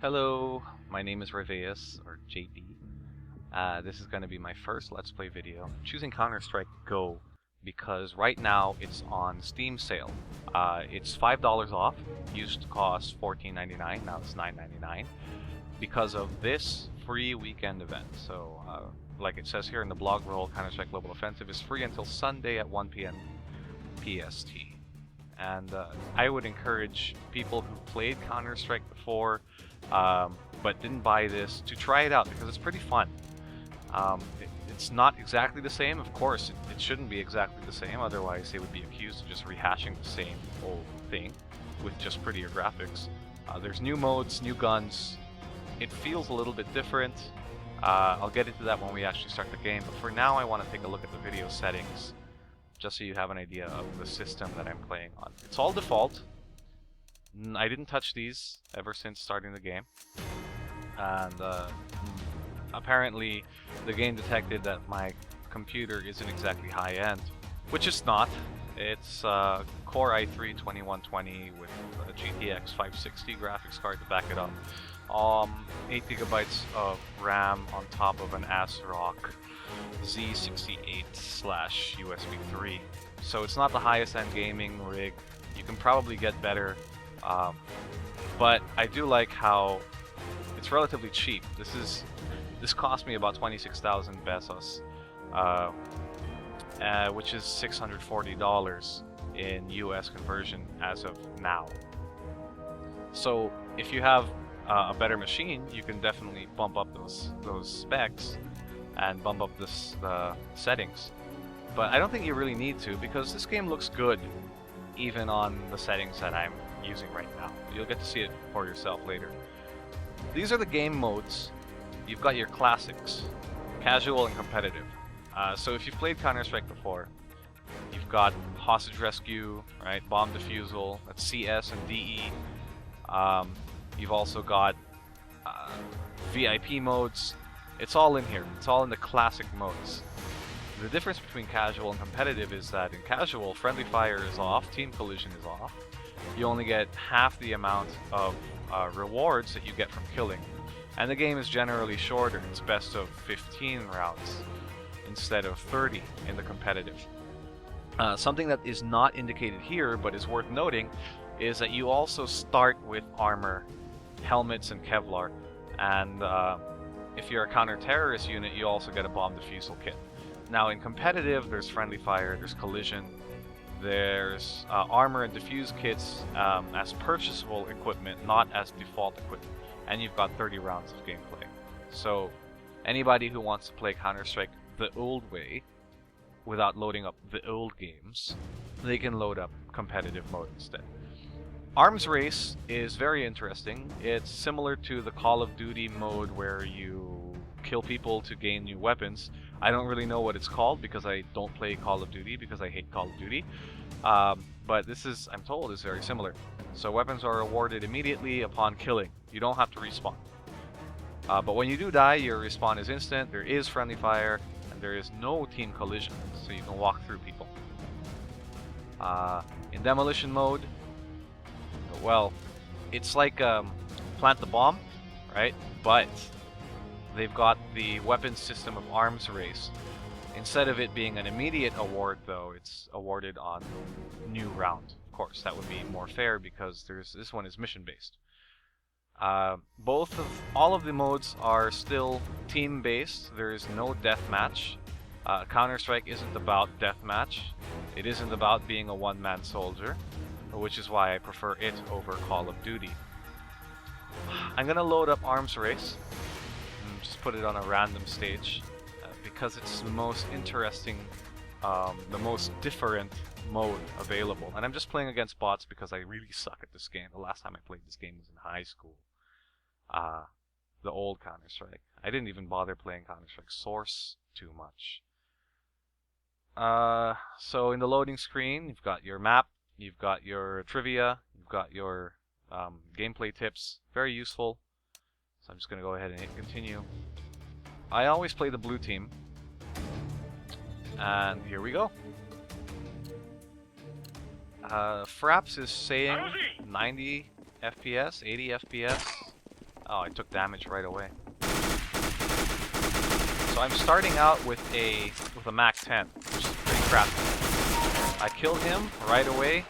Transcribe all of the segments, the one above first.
Hello, my name is RyvPlays, or JP. This is going to be my first Let's Play video. I'm choosing Counter-Strike Go because right now it's on Steam sale. It's $5 off. Used to cost $14.99, now it's $9.99 because of this free weekend event. So, like it says here in the blog roll, Counter-Strike Global Offensive is free until Sunday at 1 p.m. PST. And I would encourage people who played Counter-Strike before but didn't buy this to try it out because it's pretty fun. It's not exactly the same, of course, it shouldn't be exactly the same, otherwise they would be accused of just rehashing the same old thing with just prettier graphics. There's new modes, new guns, it feels a little bit different. I'll get into that when we actually start the game, but for now I want to take a look at the video settings just so you have an idea of the system that I'm playing on. It's all default. I didn't touch these ever since starting the game, and apparently the game detected that my computer isn't exactly high-end, which it's not. It's Core i3-2120 with a GTX 560 graphics card to back it up. 8 gigabytes of RAM on top of an ASRock Z68/USB 3. So it's not the highest end gaming rig. You can probably get better. But I do like how it's relatively cheap. This cost me about 26,000 pesos, which is $640 in US conversion as of now. So if you have a better machine, you can definitely bump up those specs and bump up the settings. But I don't think you really need to, because this game looks good even on the settings that I'm using right now. You'll get to see it for yourself later. These are the game modes. You've got your classics, casual and competitive. So if you've played Counter-Strike before, you've got hostage rescue, right? Bomb defusal, that's CS and DE. You've also got VIP modes. It's all in here. It's all in the classic modes. The difference between casual and competitive is that in casual, friendly fire is off, team collision is off. You only get half the amount of rewards that you get from killing. And the game is generally shorter. It's best of 15 rounds instead of 30 in the competitive. Something that is not indicated here, but is worth noting, is that you also start with armor, helmets, and Kevlar. And if you're a counter-terrorist unit, you also get a bomb defusal kit. Now in competitive, there's friendly fire, there's collision, there's armor and defuse kits as purchasable equipment, not as default equipment. And you've got 30 rounds of gameplay. So anybody who wants to play Counter-Strike the old way, without loading up the old games, they can load up competitive mode instead. Arms Race is very interesting. It's similar to the Call of Duty mode where you kill people to gain new weapons. I don't really know what it's called because I don't play Call of Duty because I hate Call of Duty. But this is, I'm told, is very similar. So weapons are awarded immediately upon killing. You don't have to respawn. But when you do die, your respawn is instant. There is friendly fire, and there is no team collision, so you can walk through people. In Demolition mode, well, it's like Plant the Bomb, right? But they've got the weapons system of Arms Race. Instead of it being an immediate award, though, it's awarded on new round. Of course, that would be more fair because this one is mission-based. All of the modes are still team-based. There is no deathmatch. Counter-Strike isn't about deathmatch. It isn't about being a one-man soldier, which is why I prefer it over Call of Duty. I'm gonna load up Arms Race and just put it on a random stage because it's the most interesting, the most different mode available. And I'm just playing against bots because I really suck at this game. The last time I played this game was in high school. The old Counter-Strike. I didn't even bother playing Counter-Strike Source too much. So in the loading screen, you've got your map, you've got your trivia, you've got your gameplay tips. Very useful. So I'm just going to go ahead and hit continue. I always play the blue team. And here we go. Fraps is saying 90 FPS, 80 FPS. Oh, I took damage right away. So I'm starting out with a Mac 10, which is pretty crappy. I killed him right away.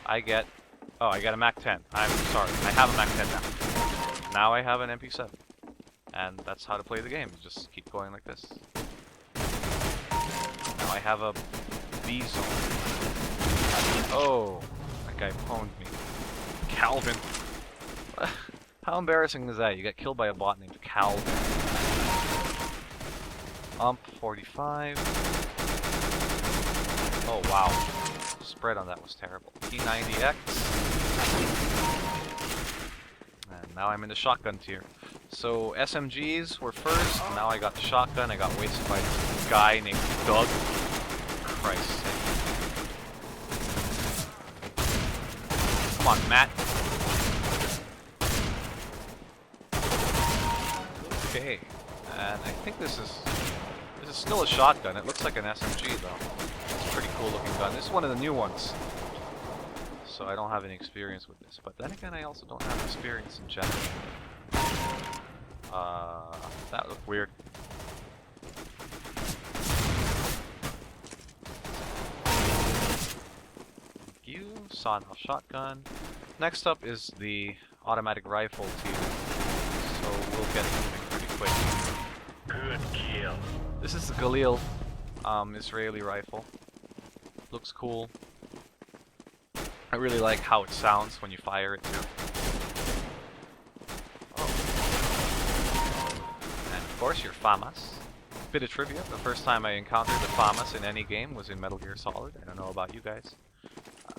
I get a Mac 10. I'm sorry, I have a Mac 10 now. Now I have an MP7. And that's how to play the game. You just keep going like this. Now I have a B zone. Oh, that guy pwned me. Calvin. How embarrassing is that? You get killed by a bot named Calvin. 45. Oh wow. Spread on that was terrible. P90X. And now I'm in the shotgun tier. So SMGs were first, now I got the shotgun. I got wasted by this guy named Doug. Christ's sake. Come on, Matt. Okay. And I think this is still a shotgun. It looks like an SMG though. It's a pretty cool looking gun. This is one of the new ones. So I don't have any experience with this. But then again, I also don't have experience in general. That looked weird. Thank you. Sawed-off shotgun. Next up is the automatic rifle tier. So we'll get moving pretty quick. Good kill. This is the Galil Israeli rifle. Looks cool. I really like how it sounds when you fire it too. Of course, your FAMAS. Bit of trivia, the first time I encountered the FAMAS in any game was in Metal Gear Solid. I don't know about you guys.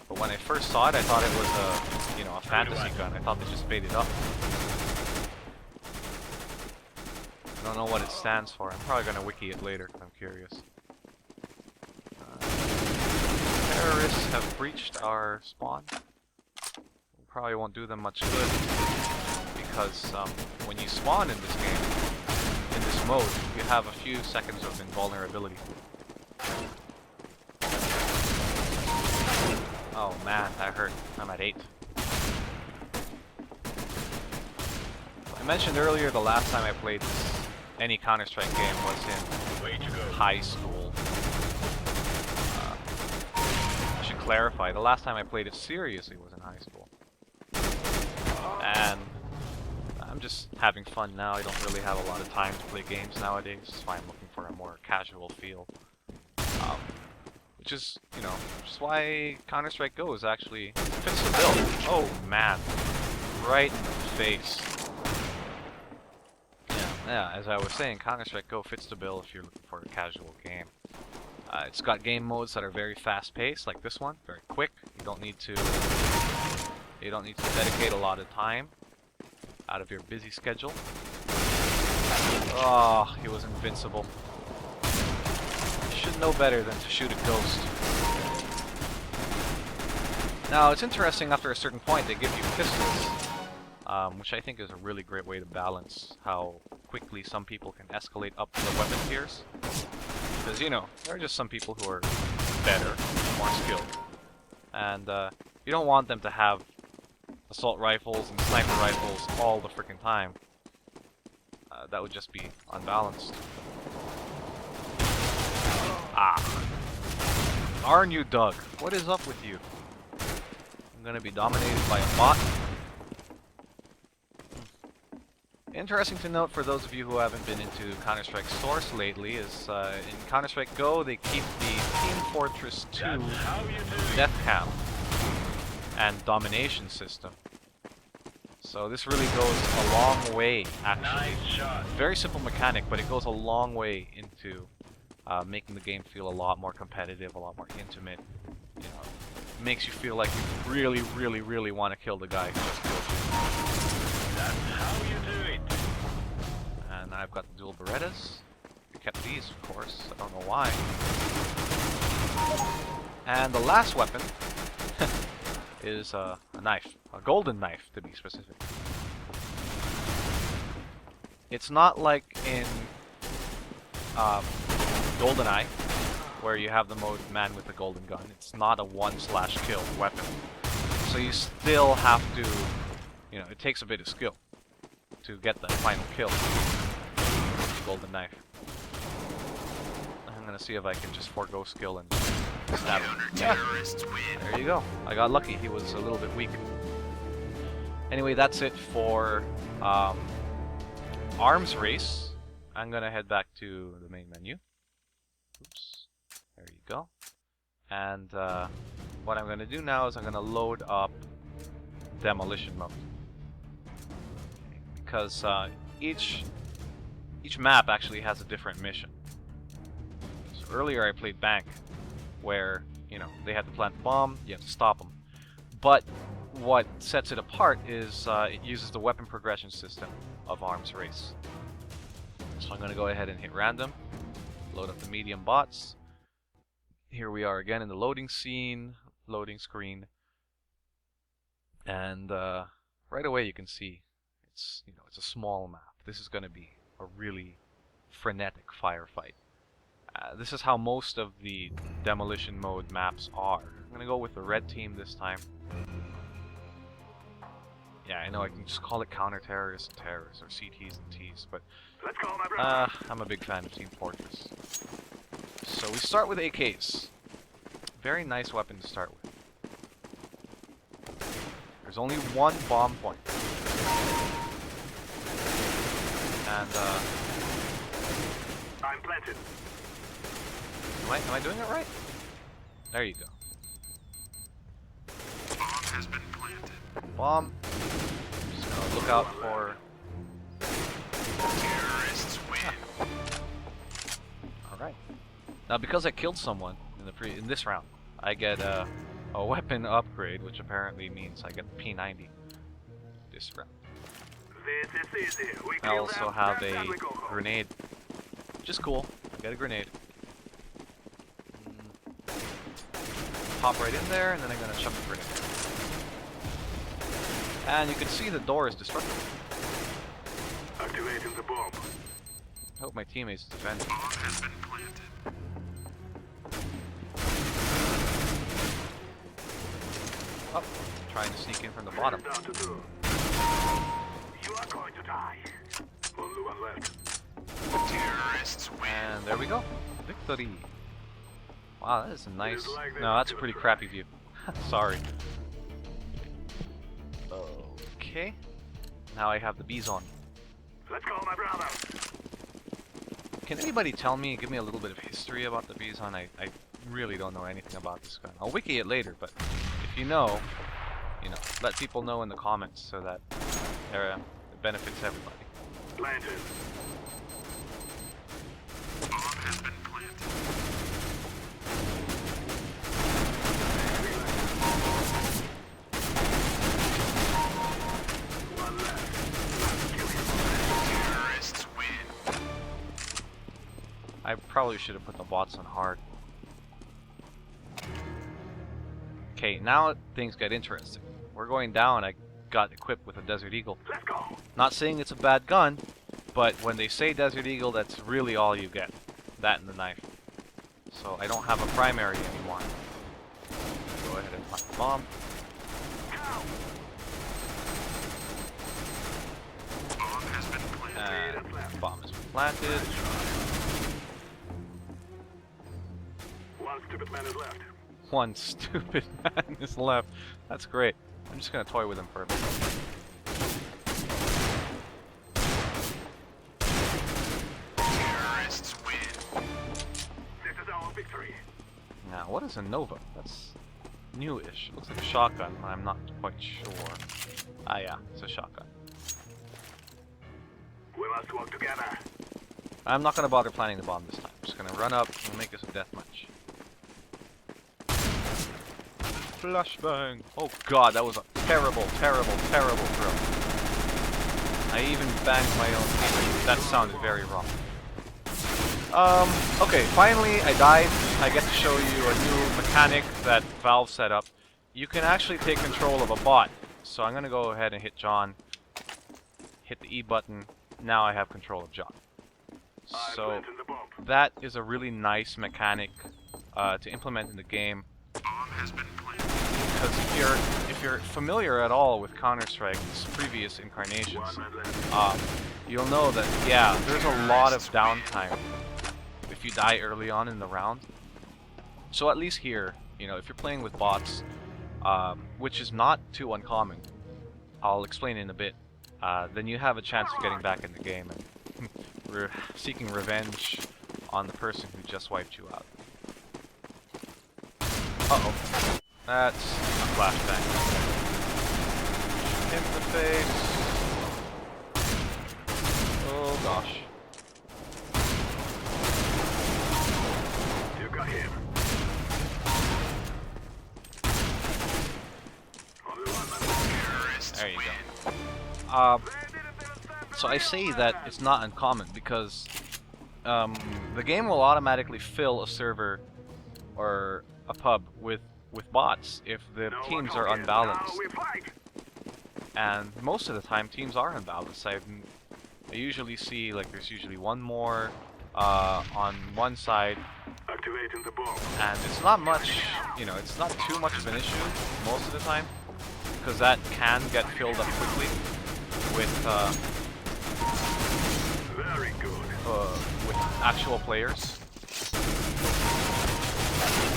But when I first saw it, I thought it was a, you know, a fantasy gun. I thought they just made it up. I don't know what it stands for. I'm probably going to wiki it later, I'm curious. Terrorists have breached our spawn. We probably won't do them much good. Because when you spawn in this game, in this mode, you have a few seconds of invulnerability. Oh man, that hurt. I'm at 8. I mentioned earlier the last time I played any Counter-Strike game was in high school. I should clarify, the last time I played it seriously was in high school. And I'm just having fun now. I don't really have a lot of time to play games nowadays. That's why I'm looking for a more casual feel. Which is, you know, just why Counter-Strike Go is actually fits the bill. Oh man, right in the face. Yeah, as I was saying, Counter-Strike Go fits the bill if you're looking for a casual game. It's got game modes that are very fast-paced, like this one, very quick. You don't need to dedicate a lot of time out of your busy schedule. Oh, he was invincible. You should know better than to shoot a ghost. Now, it's interesting, after a certain point they give you pistols, which I think is a really great way to balance how quickly some people can escalate up the weapon tiers. Because, you know, there are just some people who are better, more skilled. And you don't want them to have assault rifles and sniper rifles all the freaking time. That would just be unbalanced. Ah. Aren't you, Doug? What is up with you? I'm gonna be dominated by a bot. Interesting to note for those of you who haven't been into Counter-Strike Source lately is in Counter-Strike Go they keep the Team Fortress 2 death cam and domination system. So this really goes a long way, actually. Very simple mechanic, but it goes a long way into making the game feel a lot more competitive, a lot more intimate. You know, it makes you feel like you really, really, really want to kill the guy who just killed you. That's how you do it. And I've got the dual Berettas. I kept these, of course. I don't know why. And the last weapon is a knife. A golden knife, to be specific. It's not like in GoldenEye, where you have the mode man with the golden gun. It's not a one/kill weapon. So you still have to, you know, it takes a bit of skill. to get the final kill. Golden knife. I'm gonna see if I can just forego skill and stab him. Yeah. There you go. I got lucky. He was a little bit weak. Anyway, that's it for Arms Race. I'm gonna head back to the main menu. Oops. There you go. And what I'm gonna do now is I'm gonna load up Demolition mode. Because each map actually has a different mission. So earlier I played Bank, where, you know, they had to plant the bomb, you have to stop them. But what sets it apart is it uses the weapon progression system of Arms Race. So I'm going to go ahead and hit random, load up the medium bots. Here we are again in the loading screen, and right away you can see it's a small map. This is going to be a really frenetic firefight. This is how most of the Demolition mode maps are. I'm going to go with the red team this time. Yeah, I know I can just call it counter-terrorists and terrorists, or CTs and Ts, but I'm a big fan of Team Fortress. So we start with AKs. Very nice weapon to start with. There's only one bomb point. And I'm planted. Am I doing it right? There you go. Bomb has been planted. Bomb. Just gonna look out for Terrorists win. Alright. Now because I killed someone in this round, I get a weapon upgrade, which apparently means I get the P90 this round. This is easy. I also have a grenade, which is cool. I get a grenade. Pop right in there, and then I'm gonna chuck the grenade. And you can see the door is destructible. Activating the bomb. I hope my teammates defend it. Bomb has been planted. Oh, trying to sneak in from the bottom. Down to 2. You are going to die. Only one left. Terrorists win. And there we go. Victory. Wow, that is a nice... No, that's a pretty crappy view. Sorry. Okay. Now I have the bees on. Let's go, my brother. Can anybody tell me, give me a little bit of history about the Bison? I really don't know anything about this gun. I'll wiki it later, but if you know, let people know in the comments so that it benefits everybody. Planted. Bomb has been planted. One left. Terrorists win. I probably should have put the bots on hard. Okay, now things get interesting. We're going down. I got equipped with a Desert Eagle. Let's go. Not saying it's a bad gun, but when they say Desert Eagle, that's really all you get. That and the knife. So I don't have a primary anymore. Go ahead and plant the bomb. Bomb has been planted. And bomb has been planted. One stupid man is left. One stupid man is left. That's great. I'm just gonna toy with him for a bit. Terrorists win. This is our victory. Now, what is a Nova? That's newish. It looks like a shotgun, but I'm not quite sure. Ah, yeah, it's a shotgun. We must work together. I'm not gonna bother planting the bomb this time. I'm just gonna run up and make this a deathmatch. Flashbang! Oh god, that was a terrible, terrible, terrible throw. I even banged my own teammate. That sounded very wrong. Okay, finally I died. I get to show you a new mechanic that Valve set up. You can actually take control of a bot. So I'm gonna go ahead and hit John. Hit the E button. Now I have control of John. So that is a really nice mechanic to implement in the game. Bomb has been planted. Because if you're familiar at all with Counter-Strike's previous incarnations, you'll know that, yeah, there's a lot of downtime if you die early on in the round. So at least here, you know, if you're playing with bots, which is not too uncommon, I'll explain in a bit, then you have a chance of getting back in the game and seeking revenge on the person who just wiped you out. Uh-oh. That's a flashbang. Hit in the face. Oh gosh. You got him. There you go. So I say that it's not uncommon because the game will automatically fill a server or a pub with bots if the teams are unbalanced. And most of the time teams are unbalanced. I usually see like there's usually one more on one side, Activating the bomb. and it's not much, you know, it's not too much of an issue most of the time because that can get filled up quickly with Very good. with actual players.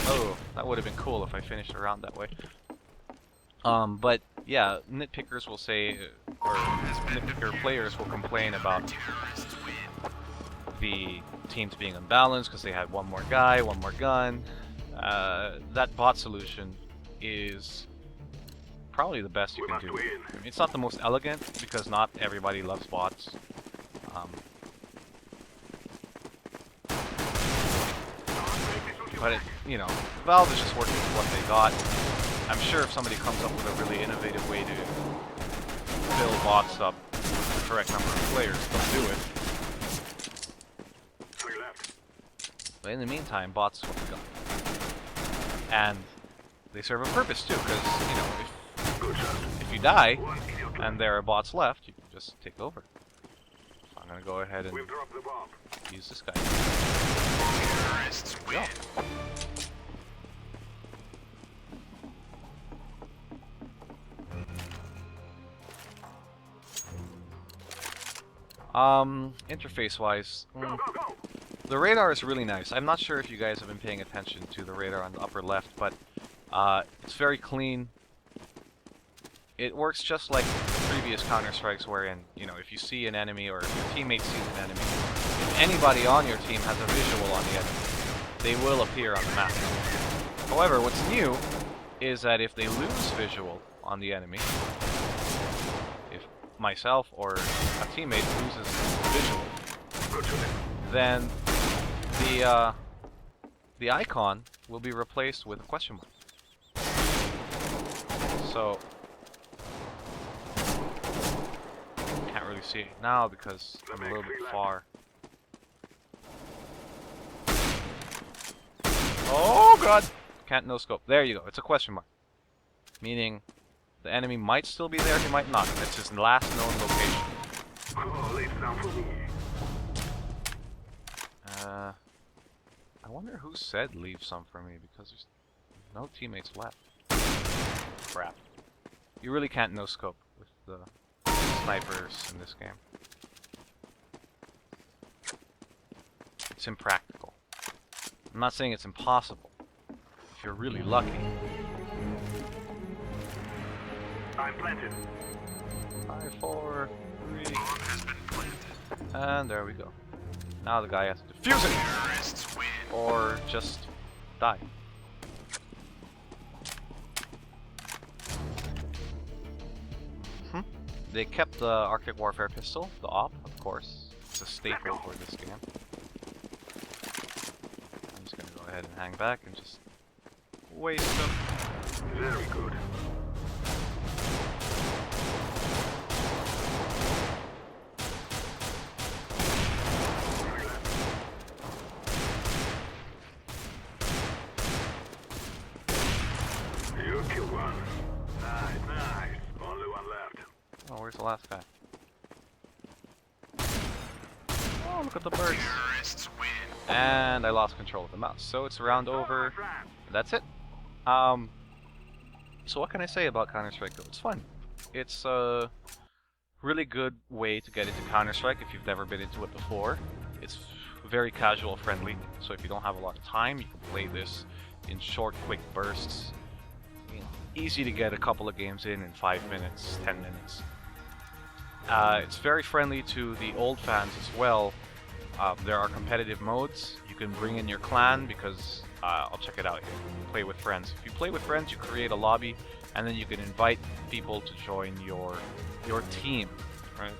Oh, that would have been cool if I finished a round that way. But yeah, nitpickers will say, or nitpicker players will complain about the teams being unbalanced because they had one more guy, one more gun. That bot solution is probably the best you can do. I mean, it's not the most elegant because not everybody loves bots. But it, you know, Valve is just working with what they got. I'm sure if somebody comes up with a really innovative way to fill bots up with the correct number of players, they'll do it. But in the meantime, bots is what we got. And they serve a purpose too, because, you know, if you die and there are bots left, you can just take over. So I'm gonna go ahead and use this guy. Go. Interface-wise, the radar is really nice. I'm not sure if you guys have been paying attention to the radar on the upper left, but it's very clean. It works just like the previous Counter-Strikes wherein, you know, if you see an enemy or if your teammate sees an enemy, if anybody on your team has a visual on the enemy, they will appear on the map. However, what's new is that if they lose visual on the enemy, if myself or a teammate loses visual, then the icon will be replaced with a question mark. So can't really see it now because I'm a little bit far. Oh god! Can't no scope. There you go. It's a question mark. Meaning the enemy might still be there, he might not. It's his last known location. I wonder who said leave some for me because there's no teammates left. Crap. You really can't no scope with the snipers in this game. It's impractical. I'm not saying it's impossible. If you're really lucky. I'm planted. 5, 4, 3. And there we go. Now the guy has to defuse it! Or just die. They kept the Arctic Warfare pistol, the AWP, of course. It's a staple for this game. I'm just gonna go ahead and hang back and just waste them. Very good. You killed one. Nice, nice. Only one left. Oh, where's the last guy? Oh, look at the birds. And I lost control of the mouse. So it's round over. That's it. So what can I say about Counter-Strike Go? It's fun. It's a really good way to get into Counter-Strike if you've never been into it before. It's very casual friendly, so if you don't have a lot of time, you can play this in short, quick bursts. Easy to get a couple of games in 5 minutes, 10 minutes. It's very friendly to the old fans as well. There are competitive modes. You can bring in your clan because I'll check it out here. Play with friends. If you play with friends, you create a lobby, and then you can invite people to join your team, right?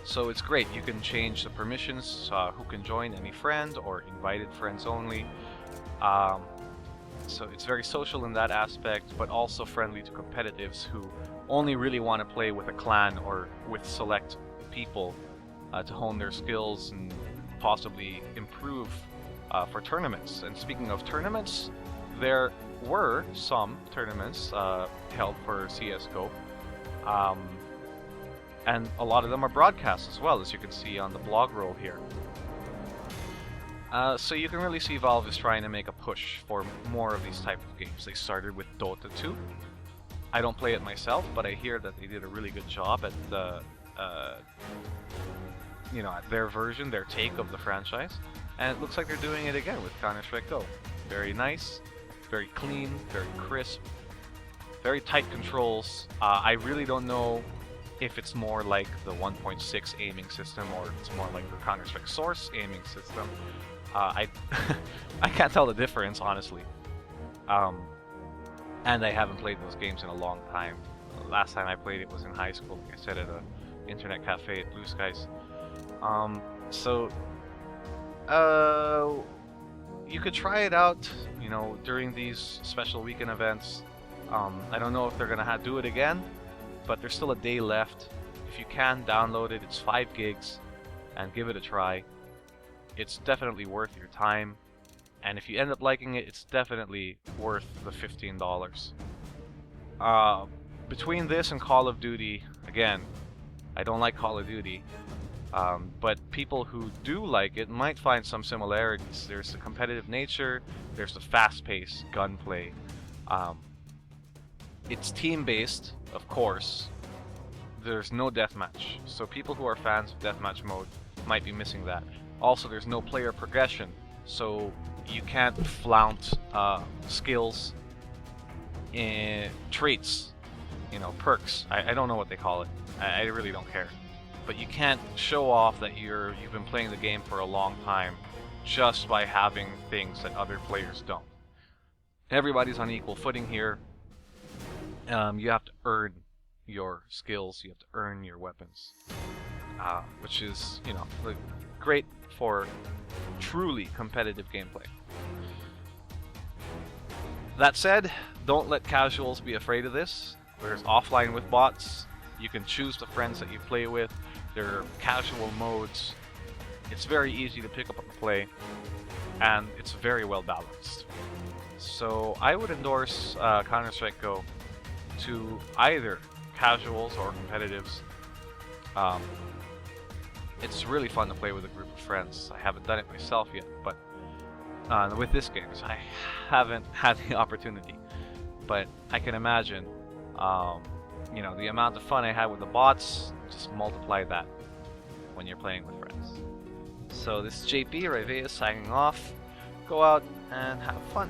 So it's great. You can change the permissions, who can join, any friend or invited friends only. So it's very social in that aspect, but also friendly to competitives who only really want to play with a clan or with select people to hone their skills and possibly improve for tournaments. And speaking of tournaments, there were some tournaments held for CSGO. And a lot of them are broadcast as well, as you can see on the blog roll here. So you can really see Valve is trying to make a push for more of these type of games. They started with Dota 2. I don't play it myself, but I hear that they did a really good job at the, at their version, their take of the franchise. And it looks like they're doing it again with Counter-Strike Go. Very nice, very clean, very crisp, very tight controls. I really don't know if it's more like the 1.6 aiming system or if it's more like the Counter-Strike Source aiming system. I can't tell the difference, honestly. And I haven't played those games in a long time. Last time I played it was in high school, like I said, at an internet cafe at Blue Skies. You could try it out, during these special weekend events. I don't know if they're gonna do it again, but there's still a day left. If you can, download it. It's 5 gigs, and give it a try. It's definitely worth your time, and if you end up liking it, it's definitely worth the $15. Between this and Call of Duty, again, I don't like Call of Duty, but people who do like it might find some similarities. There's the competitive nature, there's the fast-paced gunplay. It's team-based, of course. There's no deathmatch, so people who are fans of deathmatch mode might be missing that. Also, there's no player progression, so you can't flaunt skills and traits, perks. I don't know what they call it. I really don't care. But you can't show off that you've been playing the game for a long time just by having things that other players don't. Everybody's on equal footing here. You have to earn your skills. You have to earn your weapons, which is, great for truly competitive gameplay. That said, don't let casuals be afraid of this. There's offline with bots. You can choose the friends that you play with. There are casual modes. It's very easy to pick up and play, and it's very well balanced. So I would endorse Counter-Strike Go to either casuals or competitives. It's really fun to play with a group of friends. I haven't done it myself yet, but with this game, I haven't had the opportunity. But I can imagine, the amount of fun I had with the bots, just multiply that when you're playing with friends. So this is JP, RyvPlays signing off. Go out and have fun.